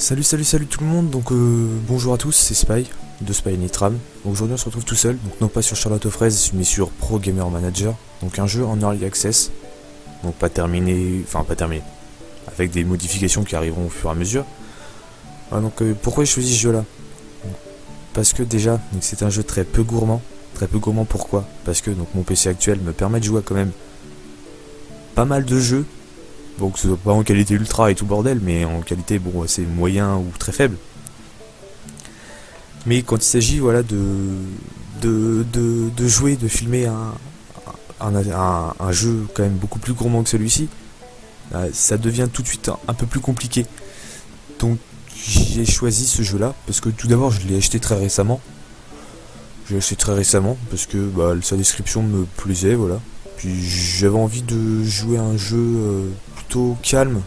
Salut tout le monde, donc bonjour à tous, c'est Spy, de Spy Nitram. Donc aujourd'hui on se retrouve tout seul, donc non pas sur Charlotte aux fraises, mais sur Pro Gamer Manager, donc un jeu en Early Access, donc pas terminé, avec des modifications qui arriveront au fur et à mesure. Voilà, donc pourquoi j'ai choisi ce jeu là? Parce que déjà, c'est un jeu très peu gourmand. Très peu gourmand pourquoi? Parce que donc mon PC actuel me permet de jouer à quand même pas mal de jeux. Donc ce soit pas en qualité ultra et tout bordel, mais en qualité bon assez moyen ou très faible. Mais quand il s'agit voilà de jouer, de filmer un jeu quand même beaucoup plus gourmand que celui-ci, ça devient tout de suite un peu plus compliqué. Donc j'ai choisi ce jeu là parce que tout d'abord je l'ai acheté très récemment. Je l'ai acheté très récememment parce que sa description me plaisait, voilà. Puis j'avais envie de jouer à un jeu plutôt calme,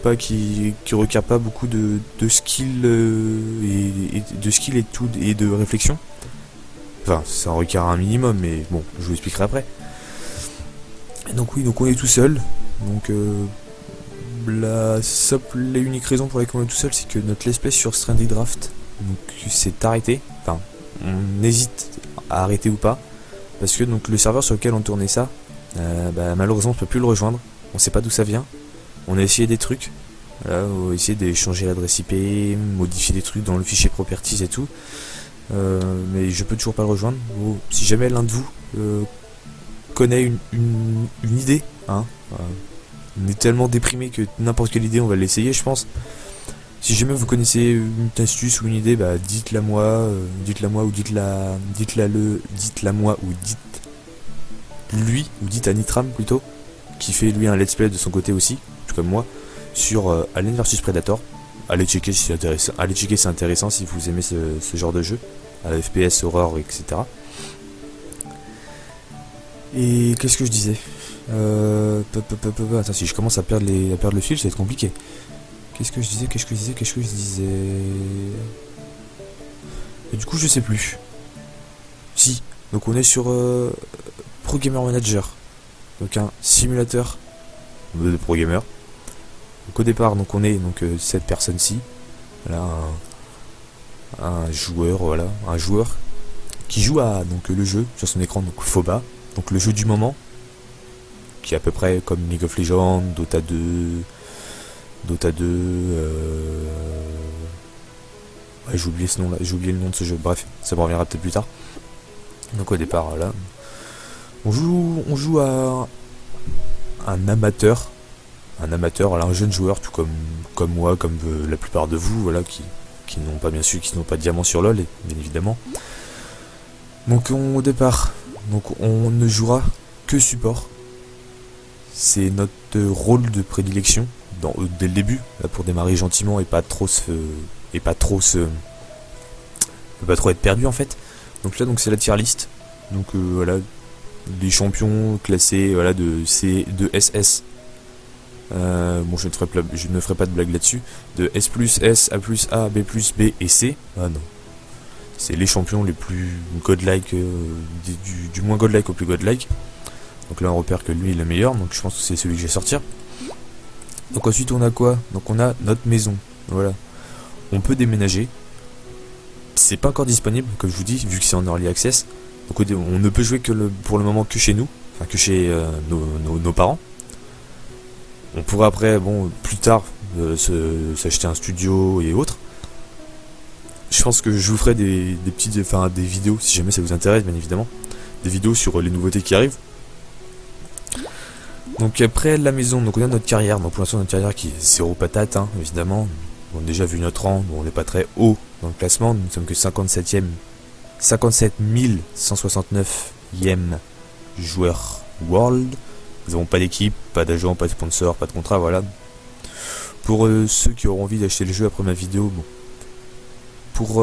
pas qui requiert pas beaucoup de skill et de skill et tout et de réflexion. Enfin, ça en requiert un minimum, mais bon, je vous expliquerai après. Et donc oui, donc on est tout seul. Donc la seule et unique raison pour laquelle on est tout seul, c'est que notre let's play sur Stranded Draft donc s'est arrêté. Enfin, on hésite à arrêter ou pas, parce que donc le serveur sur lequel on tournait ça, malheureusement on peut plus le rejoindre. On sait pas d'où ça vient. On a essayé des trucs. Voilà, on a essayé d'échanger l'adresse IP, modifier des trucs dans le fichier properties et tout. Mais je peux toujours pas le rejoindre. Si jamais l'un de vous connaît une idée, hein, on est tellement déprimé que n'importe quelle idée on va l'essayer, je pense. Si jamais vous connaissez une astuce ou une idée, dites-la moi, ou dites-la moi ou dites-lui ou dites à Nitram plutôt, qui fait lui un let's play de son côté aussi, tout comme moi, sur Alien vs Predator. Allez checker si c'est intéressant. Allez checker, c'est intéressant si vous aimez ce genre de jeu, à la FPS, horreur, etc. Et qu'est-ce que je disais Attends, si je commence à perdre le fil, ça va être compliqué. Qu'est-ce que je disais Et du coup, je sais plus. Si, donc on est sur Pro Gamer Manager, donc un simulateur de Pro Gamer. Donc au départ, donc on est cette personne-ci, voilà, un joueur qui joue à donc le jeu sur son écran, donc FOBA, donc le jeu du moment, qui est à peu près comme League of Legends, Dota 2, j'ai oublié ce nom là, j'ai oublié le nom de ce jeu, bref, ça me reviendra peut-être plus tard. Donc au départ, là, on joue à un amateur, voilà, un jeune joueur, tout comme moi, comme la plupart de vous, voilà, qui n'ont pas de diamant sur LoL, bien évidemment. Donc au départ, donc on ne jouera que support. C'est notre rôle de prédilection dès le début, là, pour démarrer gentiment et pas trop être perdu en fait. Donc là, donc c'est la tier list. Donc voilà, les champions classés, voilà, de SS. Bon, je ne ferai pas de blague là-dessus. De S+, S, A+, A, B+, B et C. Ah non. C'est les champions les plus godlike, du moins godlike au plus godlike. Donc là on repère que lui est le meilleur, donc je pense que c'est celui que je vais sortir. Donc ensuite on a quoi? Donc on a notre maison, voilà. On peut déménager. C'est pas encore disponible, comme je vous dis, vu que c'est en early access. Donc on ne peut jouer pour le moment que chez nous, enfin que chez nos parents. On pourrait après, bon, plus tard, s'acheter un studio et autres. Je pense que je vous ferai des vidéos, si jamais ça vous intéresse, bien évidemment. Des vidéos sur les nouveautés qui arrivent. Donc après la maison, donc on a notre carrière. Donc pour l'instant notre carrière qui est zéro patate, hein, évidemment. On a déjà vu notre rang, bon, on n'est pas très haut dans le classement. Nous ne sommes que 57 169e joueur world. Nous n'avons pas d'équipe, pas d'agent, pas de sponsor, pas de contrat, voilà. Pour ceux qui auront envie d'acheter le jeu après ma vidéo, bon. Pour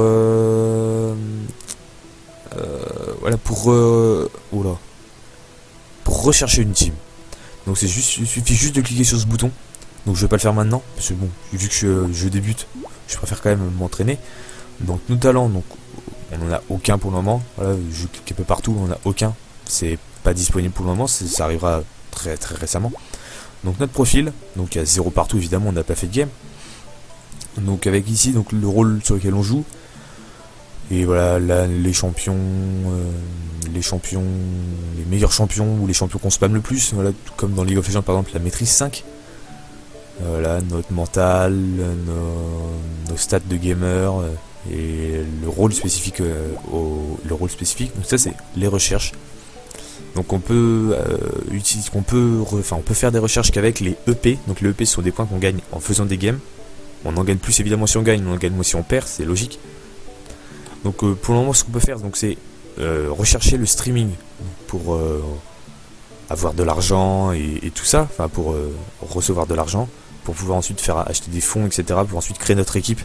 rechercher une team. Donc il suffit juste de cliquer sur ce bouton. Donc je vais pas le faire maintenant, parce que bon, vu que je débute, je préfère quand même m'entraîner. Donc nos talents, donc on en a aucun pour le moment. Voilà, je clique un peu partout, on en a aucun. C'est pas disponible pour le moment, ça arrivera très très récemment. Donc notre profil, donc il y a 0 partout évidemment, on n'a pas fait de game. Donc avec ici donc le rôle sur lequel on joue. Et voilà, là les champions, les meilleurs champions ou les champions qu'on spam le plus, voilà, tout comme dans League of Legends par exemple la maîtrise 5. Voilà, notre mental, nos stats de gamer et le rôle spécifique le rôle spécifique. Donc ça c'est les recherches. Donc on peut on peut faire des recherches qu'avec les EP. Donc les EP sont des points qu'on gagne en faisant des games. On en gagne plus évidemment si on gagne, on en gagne moins si on perd, c'est logique. Donc pour le moment ce qu'on peut faire donc c'est rechercher le streaming pour avoir de l'argent et tout ça, enfin pour recevoir de l'argent, pour pouvoir ensuite faire acheter des fonds, etc. pour ensuite créer notre équipe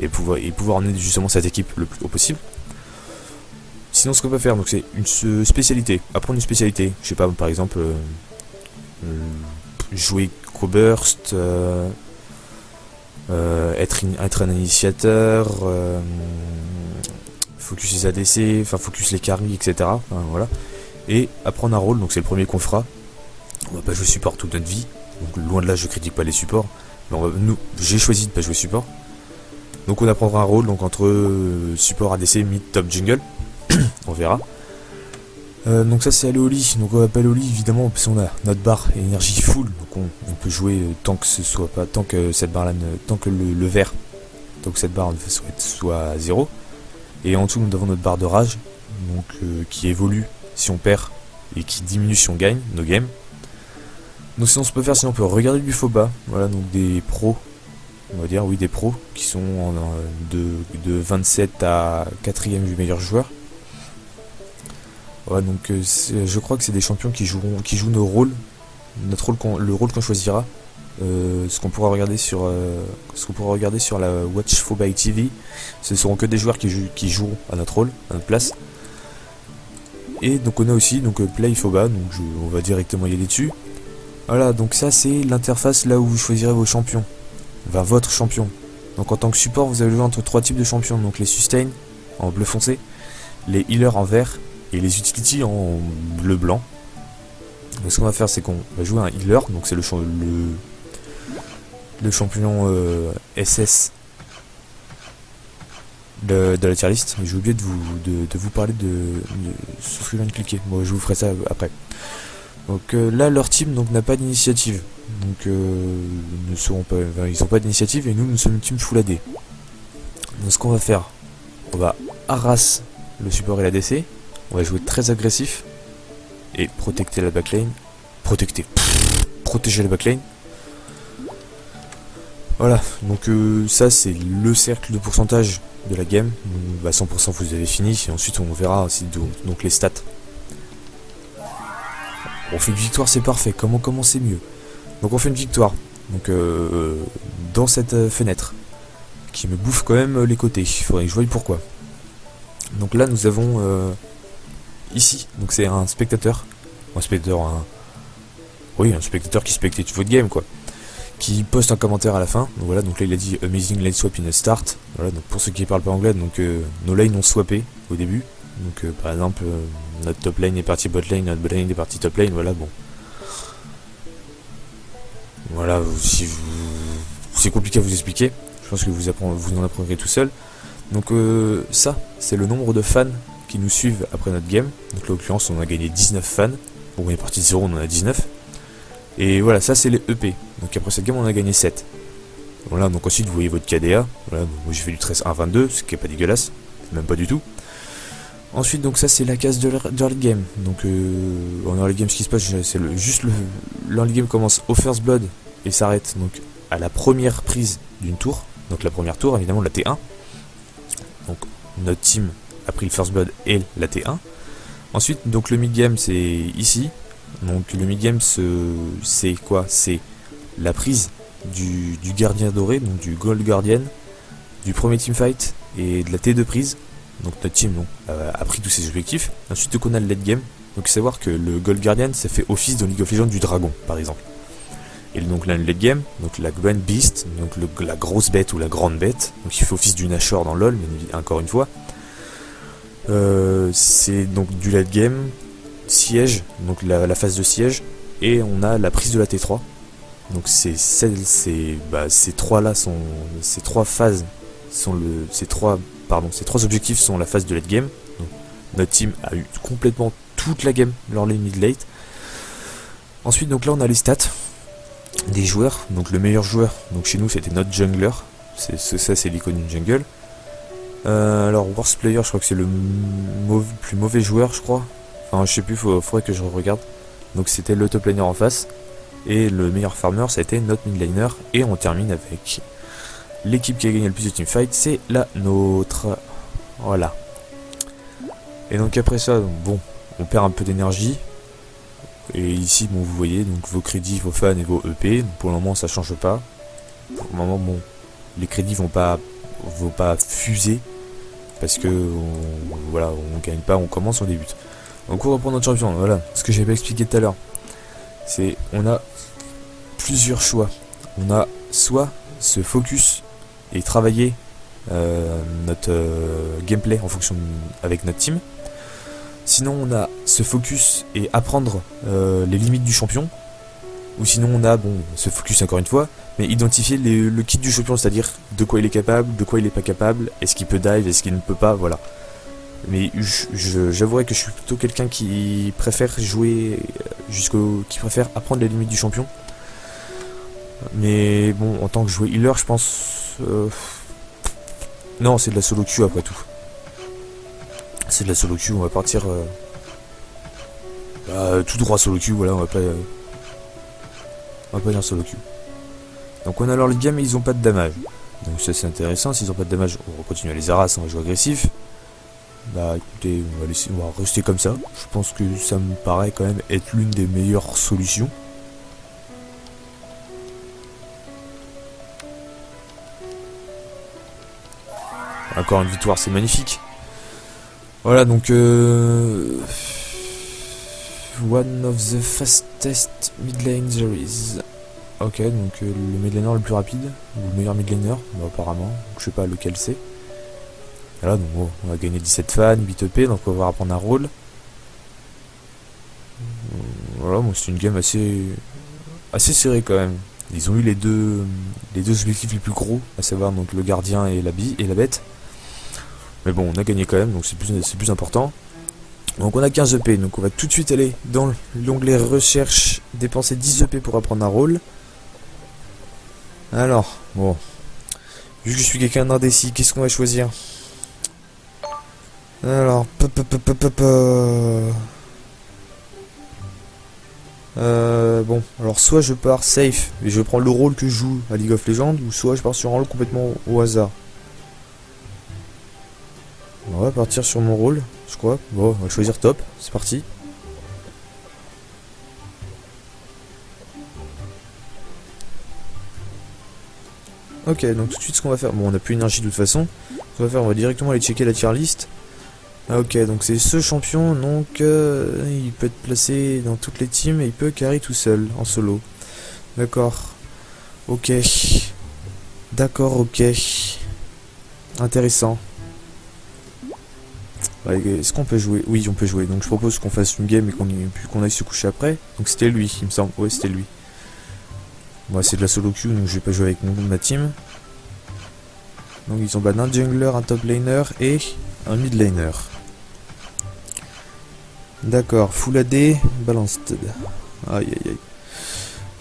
et pouvoir emmener justement cette équipe le plus haut possible. Sinon ce qu'on peut faire donc c'est une spécialité, apprendre une spécialité, je sais pas par exemple jouer co-burst, être un initiateur, focus les ADC, enfin focus les carries, etc. Enfin, voilà. Et apprendre un rôle, donc c'est le premier qu'on fera. On va pas jouer support toute notre vie, donc loin de là je critique pas les supports, mais j'ai choisi de pas jouer support. Donc on apprendra un rôle donc entre support ADC, mid, top, jungle. On verra. Donc ça c'est aller au lit. Donc on va pas aller au lit évidemment parce qu'on a notre barre énergie full. Donc on peut jouer tant que cette barre là, tant que le vert, donc cette barre soit à 0. Et en dessous nous avons notre barre de rage, donc qui évolue si on perd et qui diminue si on gagne nos games. Donc sinon ce qu'on peut faire, sinon on peut regarder du FOBA. Voilà, donc des pros, on va dire, oui des pros qui sont de 27 à 4ème du meilleur joueur. Ouais, donc je crois que c'est des champions qui jouent nos rôles, le rôle qu'on choisira. Ce qu'on pourra regarder sur la Watch FOBA TV, ce seront que des joueurs qui joueront à notre rôle, à notre place. Et donc on a aussi Play FOBA, donc on va directement y aller dessus. Voilà, donc ça c'est l'interface là où vous choisirez vos champions, enfin votre champion. Donc en tant que support vous avez le choix entre 3 types de champions, donc les sustain en bleu foncé, les healers en vert et les utility en bleu blanc. Donc ce qu'on va faire c'est qu'on va jouer un healer, donc c'est le champion SS de la tier list. J'ai oublié de vous parler de ce que je viens de cliquer. Bon, je vous ferai ça après. Donc là leur team n'a pas d'initiative, donc ils n'ont pas d'initiative et nous sommes une team full AD. Donc ce qu'on va faire, on va harass le support et la DC, on va jouer très agressif et protéger la backline. Protéger la backline. Voilà, donc ça c'est le cercle de pourcentage de la game. Donc, 100% vous avez fini et ensuite on verra aussi donc les stats. On fait une victoire, c'est parfait. Comment commencer mieux? Donc on fait une victoire. Donc dans cette fenêtre qui me bouffe quand même les côtés. Il faudrait que je voie pourquoi. Donc là nous avons ici. Donc c'est un spectateur, un spectateur qui spectate votre game quoi, qui poste un commentaire à la fin. Donc voilà. Donc là il a dit amazing lane swap in a start. Voilà. Donc pour ceux qui parlent pas anglais, donc nos lanes ont swappé au début. Donc par exemple notre top lane est parti bot lane, notre bot lane est parti top lane, voilà bon. Voilà, c'est compliqué à vous expliquer, je pense que vous en apprendrez tout seul. Donc ça, c'est le nombre de fans qui nous suivent après notre game. Donc là en l'occurrence on a gagné 19 fans, bon on est parti de 0, on en a 19. Et voilà, ça c'est les EP, donc après cette game on a gagné 7. Voilà, donc ensuite vous voyez votre KDA, voilà, donc moi j'ai fait du 13-1-22, ce qui est pas dégueulasse, même pas du tout. Ensuite donc ça c'est la case de l'early game. Donc en early game ce qui se passe c'est l'early game commence au first blood et s'arrête donc à la première prise d'une tour. Donc la première tour évidemment la T1. Donc notre team a pris le first blood et la T1. Ensuite donc le mid game c'est ici. Donc le mid game c'est quoi? C'est la prise du gardien doré, donc du gold guardian, du premier team fight et de la T2 prise. Donc notre team a pris tous ses objectifs. Ensuite on a le late game. Donc savoir que le Gold Guardian ça fait office dans League of Legends du dragon par exemple. Et donc là le late game, donc la Grand Beast, donc la grosse bête ou la grande bête, donc il fait office du Nashor dans LoL, mais encore une fois. C'est donc du late game, siège, donc la phase de siège, et on a la prise de la T3. Donc ces trois phases sont ces trois objectifs sont la phase de late game. Donc, notre team a eu complètement toute la game leur lane mid late. Ensuite donc là on a les stats des joueurs. Donc le meilleur joueur, donc chez nous c'était notre jungler. Ça c'est l'icône d'une jungle. Alors worst player, je crois que c'est le plus mauvais joueur, je crois. Enfin je sais plus, faudrait que je regarde. Donc c'était le top laner en face. Et le meilleur farmer ça a été notre mid laner. Et on termine avec l'équipe qui a gagné le plus de teamfight, c'est la nôtre. Voilà. Et donc après ça, bon, on perd un peu d'énergie. Et ici, bon, vous voyez, donc vos crédits, vos fans et vos EP. Donc pour le moment, ça change pas. Pour le moment, bon, les crédits vont pas fuser parce que voilà, on gagne pas, on commence, on débute. Donc on reprend notre champion. Voilà, ce que j'avais expliqué tout à l'heure. C'est, on a plusieurs choix. On a soit se focus et travailler notre gameplay en fonction avec notre team. Sinon on a se focus et apprendre les limites du champion. Ou sinon on a, bon, se focus encore une fois, mais identifier le kit du champion, c'est-à-dire de quoi il est capable, de quoi il est pas capable, est-ce qu'il peut dive, est-ce qu'il ne peut pas, voilà. Mais j'avouerais que je suis plutôt quelqu'un qui préfère jouer qui préfère apprendre les limites du champion. Mais bon, en tant que joueur healer, je pense... Non, c'est de la solo queue après tout. C'est de la solo queue, on va partir... tout droit solo queue, voilà, on va pas dire solo queue. Donc on a leur lead game et ils ont pas de damage. Donc ça c'est intéressant, s'ils ont pas de damage, on va continuer à les harass, on va jouer agressif. Bah écoutez, on va rester comme ça. Je pense que ça me paraît quand même être l'une des meilleures solutions. Encore une victoire, c'est magnifique. Voilà, donc one of the fastest mid lane there is. Ok, donc le mid laner le plus rapide, ou le meilleur mid laner, bah, apparemment, donc, je sais pas lequel c'est. Voilà, donc bon, on va gagner 17 fans, 8 EP, donc on va apprendre un rôle. Voilà, bon, c'est une game assez serrée quand même. Ils ont eu les deux objectifs les plus gros, à savoir donc le gardien et la bête. Mais bon, on a gagné quand même, donc c'est plus important. Donc on a 15 EP, donc on va tout de suite aller dans l'onglet recherche, dépenser 10 EP pour apprendre un rôle. Alors, bon, vu que je suis quelqu'un d'indécis, qu'est-ce qu'on va choisir? Alors, bon, alors soit je pars safe et je prends le rôle que je joue à League of Legends, ou soit je pars sur un rôle complètement au hasard. On va partir sur mon rôle, je crois. Bon, on va choisir top, c'est parti. Ok, donc tout de suite ce qu'on va faire, bon on n'a plus d'énergie de toute façon. Ce qu'on va faire, on va directement aller checker la tier list. Ah, ok, donc c'est ce champion, donc il peut être placé dans toutes les teams et il peut carry tout seul, en solo. D'accord. Ok. D'accord, ok. Intéressant. Est-ce qu'on peut jouer? Oui, on peut jouer. Donc je propose qu'on fasse une game et qu'on aille se coucher après. Donc c'était lui, il me semble. Ouais, c'était lui. Moi, c'est de la solo queue, donc je vais pas jouer avec ma team. Donc ils ont un jungler, un top laner et un mid laner. D'accord, full AD, balanced. Aïe aïe aïe.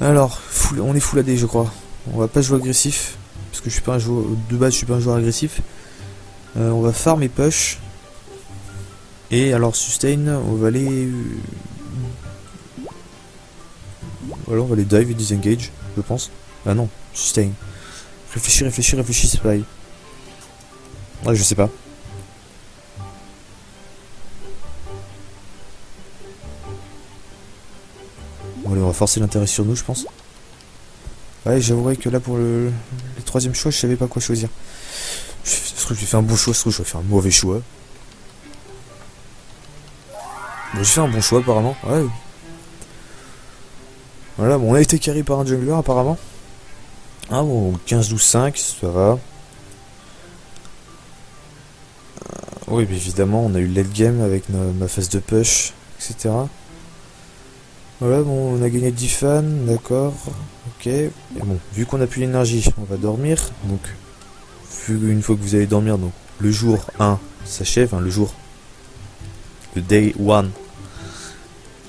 Alors, on est full AD je crois. On va pas jouer agressif. Parce que je suis pas un joueur. De base je suis pas un joueur agressif. On va farm et push. Et alors sustain, on va aller. Voilà, on va aller dive et disengage, je pense. Ah non, sustain. Réfléchis, c'est pareil. Ouais, je sais pas. Bon, allez, on va forcer l'intérêt sur nous, je pense. Ouais, j'avouerais que là, pour le troisième choix, je savais pas quoi choisir. Je trouve que j'ai fait un bon choix, je trouve que j'ai fait un mauvais choix. Bon, j'ai fait un bon choix, apparemment. Ouais. Voilà, bon, on a été carry par un jungler, apparemment. Ah bon, 15-12-5, ça va. Oui, mais évidemment, on a eu le late game avec ma phase de push, etc. Voilà, bon, on a gagné 10 fans, d'accord. Ok. Et bon, vu qu'on a plus l'énergie, on va dormir. Donc, une fois que vous allez dormir, donc le jour 1 s'achève, hein, le day 1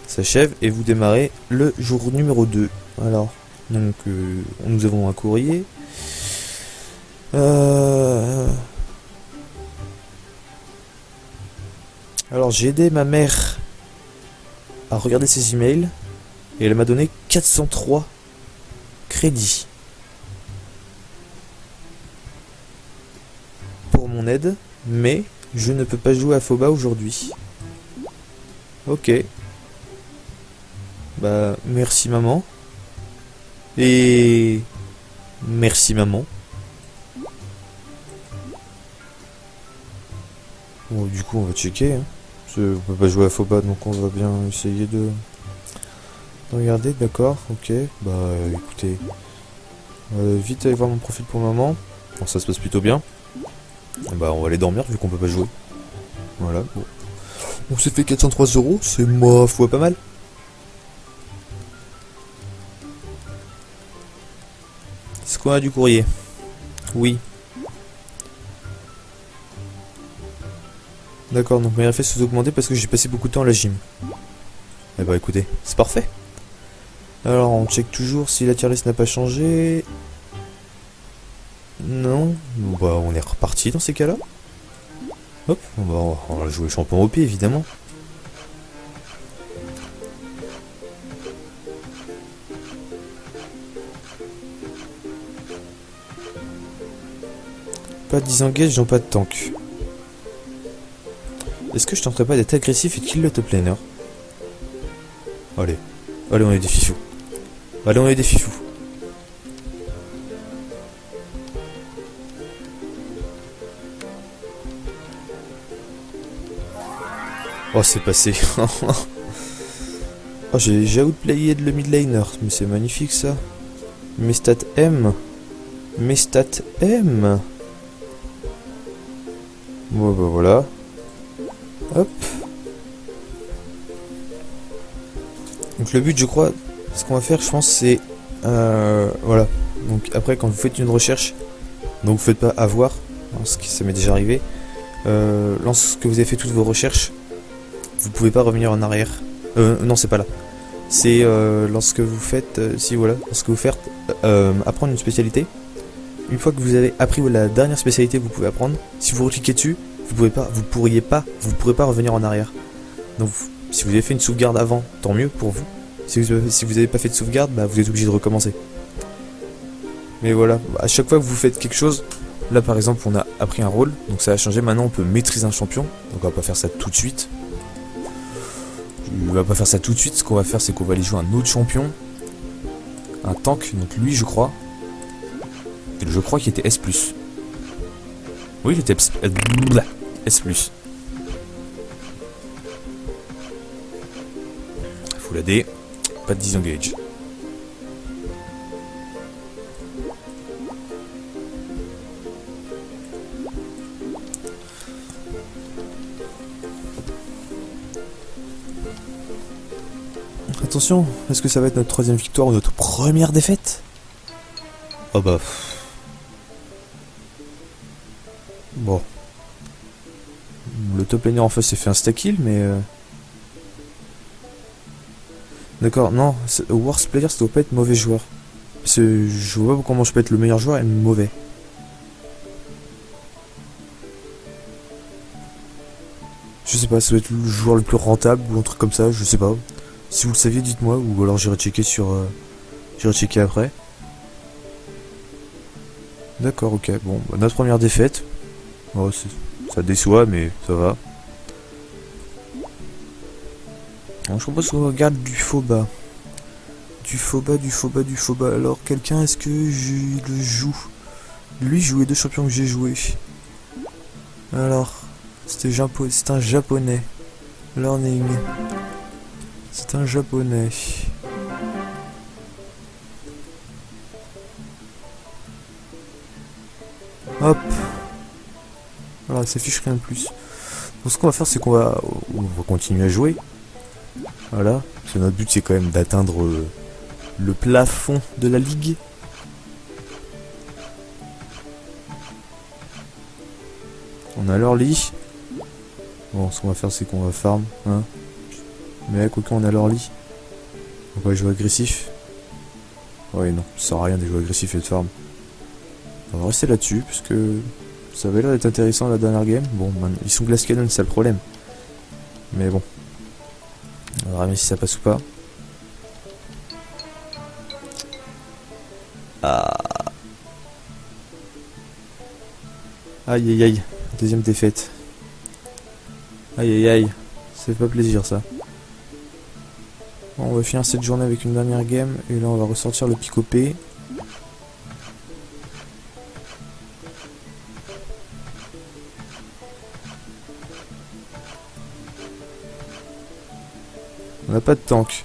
s'achève et vous démarrez le jour numéro 2. Alors, donc nous avons un courrier. Alors j'ai aidé ma mère à regarder ses emails et elle m'a donné 403 crédits pour mon aide, mais je ne peux pas jouer à FOBA aujourd'hui. Ok. Bah merci maman. Et merci maman. Bon, du coup on va checker. Hein. On peut pas jouer à FOBA, donc on va bien essayer de regarder. D'accord, ok. Bah écoutez, vite aller voir mon profil pour maman. Bon, ça se passe plutôt bien. Bah on va aller dormir vu qu'on peut pas jouer. Voilà. Bon. On s'est fait 403 €, c'est ma foi pas mal. Est-ce qu'on a du courrier? Oui. D'accord, donc mes réflexes sont augmentés parce que j'ai passé beaucoup de temps à la gym. Eh bah écoutez, c'est parfait. Alors on check toujours si la tier list n'a pas changé. Non. Bon, bah on est reparti dans ces cas-là. Hop, on va jouer champion OP évidemment. Pas de disengage, j'ai pas de tank. Est-ce que je tenterais pas d'être agressif et de kill le top laner? Allez, allez on est des fifous. Allez on est des fifous. Oh c'est passé. Oh j'ai outplayé le mid laner, mais c'est magnifique ça. Mes stats M. Mes stats M. Bon bah voilà. Hop. Donc le but je crois, ce qu'on va faire je pense c'est... voilà. Donc après quand vous faites une recherche, donc vous faites pas avoir, parce que ça m'est déjà arrivé. Lorsque vous avez fait toutes vos recherches, vous pouvez pas revenir en arrière. Non c'est pas là. C'est lorsque vous faites... si voilà, lorsque vous faites apprendre une spécialité. Une fois que vous avez appris la dernière spécialité que vous pouvez apprendre, si vous recliquez dessus, vous pourrez pas revenir en arrière. Donc si vous avez fait une sauvegarde avant, tant mieux pour vous. Si vous avez pas fait de sauvegarde, bah, vous êtes obligé de recommencer. Mais voilà, à chaque fois que vous faites quelque chose, là par exemple on a appris un rôle, donc ça a changé, maintenant on peut maîtriser un champion, donc on va pas faire ça tout de suite. Ce qu'on va faire c'est qu'on va aller jouer un autre champion, un tank, donc lui je crois qu'il était S+. Oui, il était S+. Full AD, pas de disengage. Attention, est-ce que ça va être notre 3ème victoire ou notre première défaite? Oh bah... Bon. Le top laner en face s'est fait un stack kill, mais... D'accord, non, worst player ça doit pas être mauvais joueur. Parce que je vois pas comment je peux être le meilleur joueur et le mauvais. Je sais pas, ça doit être le joueur le plus rentable ou un truc comme ça, je sais pas. Si vous le saviez, dites-moi, ou alors j'irai checker j'irai checker après. D'accord, ok, bon, bah, notre première défaite. Oh, ça déçoit, mais ça va. Alors, je propose qu'on regarde du FOBA. Du FOBA. Alors, quelqu'un, est-ce que je le joue? Lui jouait 2 champions que j'ai joué. Alors, c'est un japonais. Learning. C'est un japonais. Hop. Voilà, ça s'affiche rien de plus. Donc ce qu'on va faire, c'est qu'on va continuer à jouer. Voilà. Parce que notre but, c'est quand même d'atteindre le plafond de la ligue. On a leur lit. Bon, ce qu'on va faire, c'est qu'on va farm, hein. Mais quoique on a leur lit. On va jouer agressif. Ouais, non, ça sert à rien de jouer agressif et de farm. On va rester là-dessus, parce que ça avait l'air d'être intéressant la dernière game. Bon, man, ils sont glace cannon, c'est le problème. Mais bon. On verra bien si ça passe ou pas. Ah. Aïe aïe aïe. Deuxième défaite. Aïe aïe aïe. Ça fait pas plaisir ça. Bon, on va finir cette journée avec une dernière game. Et là on va ressortir le Picopé. On n'a pas de tank.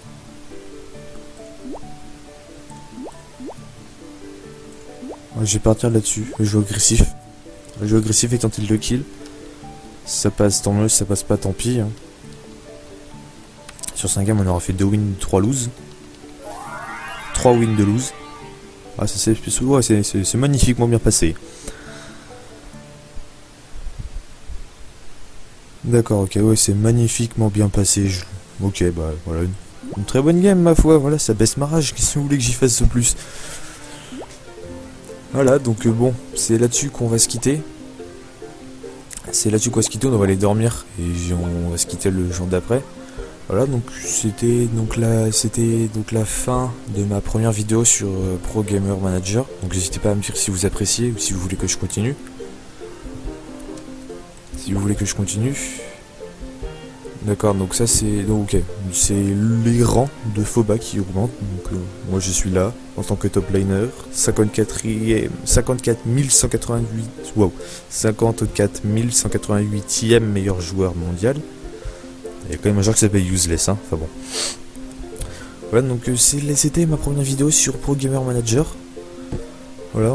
Ouais, je vais partir là-dessus. Je vais jouer agressif. Je vais jouer agressif et tenter le kill. Si ça passe, tant mieux. Si ça passe pas, tant pis. Hein. Sur 5 games, on aura fait 2 wins, 3 lose. 3 wins, 2 lose. Ah, ça c'est magnifiquement bien passé. D'accord, ok, ouais, c'est magnifiquement bien passé. Ok, bah voilà, une très bonne game, ma foi. Voilà, ça baisse ma rage. Qu'est-ce que vous voulez que j'y fasse de plus? Voilà, donc bon, c'est là-dessus qu'on va se quitter. C'est là-dessus qu'on va se quitter, on va aller dormir et on va se quitter le jour d'après. Voilà, donc c'était donc la fin de ma première vidéo sur Pro Gamer Manager. Donc n'hésitez pas à me dire si vous appréciez ou si vous voulez que je continue. Si vous voulez que je continue. D'accord, donc ça c'est ok, c'est les rangs de Phoba qui augmentent. Donc moi je suis là en tant que top laner, 54 188, wow, 54 188e meilleur joueur mondial. Il y a quand même un joueur qui s'appelle Useless, hein. Enfin bon. Voilà, donc c'était ma première vidéo sur Pro Gamer Manager. Voilà,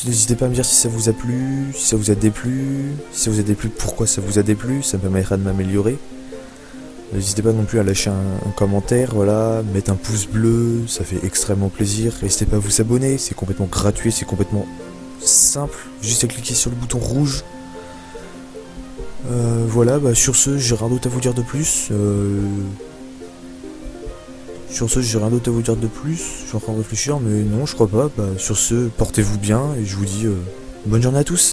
n'hésitez pas à me dire si ça vous a plu, si ça vous a déplu, si ça vous a déplu, pourquoi ça vous a déplu, ça me permettra de m'améliorer. N'hésitez pas non plus à lâcher un commentaire, voilà, mettre un pouce bleu, ça fait extrêmement plaisir. N'hésitez pas à vous abonner, c'est complètement gratuit, c'est complètement simple, juste à cliquer sur le bouton rouge. Voilà, bah sur ce, j'ai rien d'autre à vous dire de plus. Sur ce, j'ai rien d'autre à vous dire de plus. Je suis en train de réfléchir, mais non, je crois pas. Bah, sur ce, portez-vous bien et je vous dis bonne journée à tous.